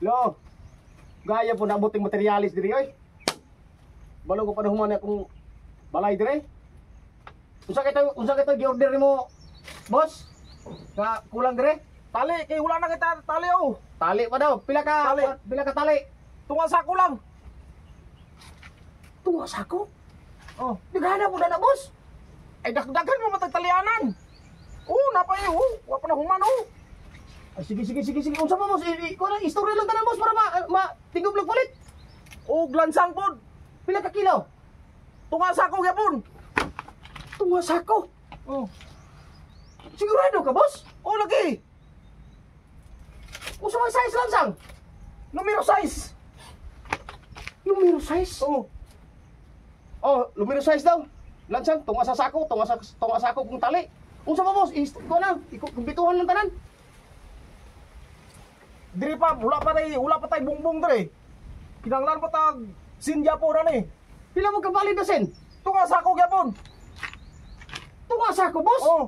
Lo. Gaya po nabuting materialis diri oy. Balo ko pa human akong balay dire. Unsa kita gi-order mo, boss? Ka kulang dire? Tali, kay wala na kita tali oh. Tali pa daw. Pila ka tali? Tunga sako lang. Tunga sako? Oh, Naghanap mo na boss. ay dagdagan mo matagtalianan. Oh, napay oh. Wa pa na human oh. Ay, sige. Unsa pa boss? Iko na istorya lang tanan boss para tingog lang palit. Oh, glansang pod. Pila ka kilo? Tunga sako gyapon. Tunga sako. Oh. Sigurado ka boss? Oh, lagi. Unsa man size lansang? Numero 6. Numero 6. Oh. Oh, numero 6 daw. Lansang tunga sa sako kung tali. Unsa pa boss? Iko na, kumpituhan lang tanan. Diri pa wala pa tay bungbong dire. Kinanglan pa tag sinja po na ni. Pila mo ka valid na sen? Tunga sako gyapon. Tunga sako boss? Oh.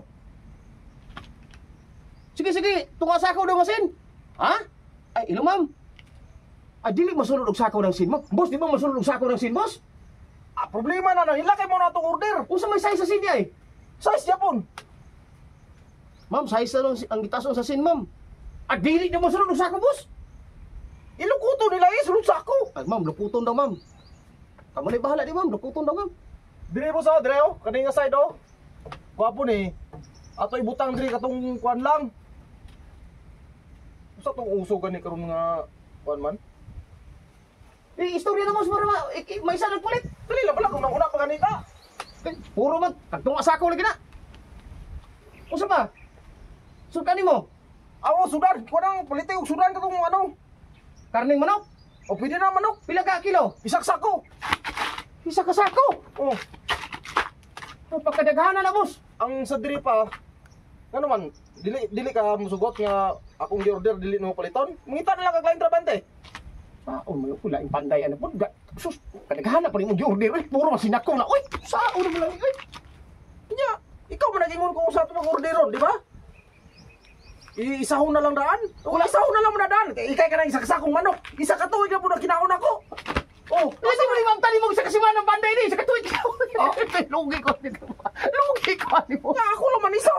Sige, tunga sako daw masin. Ha? Ay, ilo ma'am. Ay, dili masulod og sako ng sin mo. Boss, di ba masulod og sako ng sin, boss? Ah, problema na nang hilakay mo na itong order. Unsa may size sa sin di ay? Size gyapon. Ma'am, size na lang ang gitason sa sin, ma'am. Ah, dili na masulod og sako, boss. Ilukuto nila sulod sako. Ay, ma'am, luputon daw, ma'am. Tama na bahala di, ma'am. Luputon daw, ma'am. Diri mo sa dire oh, kani nga side oh. Gwapo ni. Ato ibutang diri katong kuan lang. Usa tong uso gani karon nga kuan man. Istorya na, boss, para may isa nagpulit. Dili la pala kung nauna pa gani ka. Puro man, tagtunga sako lagi na. Unsa pa? Sukani mo? Awo sudan, kuan ang palite og sudan katong ano. Karning manok? O pwede na manok. Pila ka kilo? Isak sako. Isa ka sako? Oh, Oh, pagkadaghanan na, boss. ang sa diri pa ano man, dili ka musugot nga akong gi-order dili no paliton. Mangita na lang kag lain trabante. Oh, may pula yung panday ano po. Sus, kadaghanan pa rin mong gi-order. Puro masinako na. Uy, sao na mo lang. Nya, ikaw man nagingon ko sa ato mag-orderon, di ba? Isahon na lang daan. Wala isahon na lang mo na daan. Ikay ka na isa kasakong manok. Isa ka tuig na po na kinaon ako. Oh, kasi mo limang tali mo sa kasiman ng panday ni. Sa katuwid ka. Lugi ko nito. Lugi ko ni mo. Nga ako naman isa.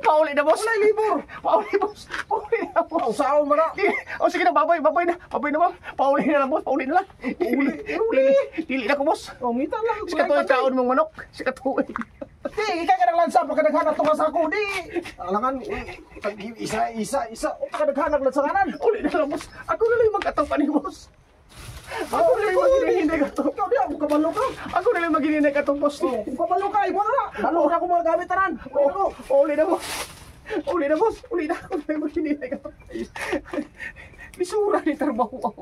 Pauli na, boss. Wala libor. Pauli, boss. Pauli na, boss. Usahon mo na. Oh, sige na, babay na, ma'am. Pauli na lang, boss. Pauli na lang. Dili na ko, boss. Oh, ngita lang. Sa katuwid kaon mong manok. Sa katuwid. Di, ikay ka naglansa. Pagkadaghanap tungas ako. Di. Alangan, isa. O, pagkadaghanap lansanganan. Uli na lang, boss. Ako na lang magkatapan ni boss. Ako na lang maghihinay ka to. Ikaw di, ako kabalo ka. Ako na lang maghihinay ka to, boss. Kung kabalo ka, ibo na. Lalo na ako mga gamit tanan. Uli na, boss. Uli na, boss. Uli na. Ako na lang maghihinay ka to. Bisura ni trabaho ako.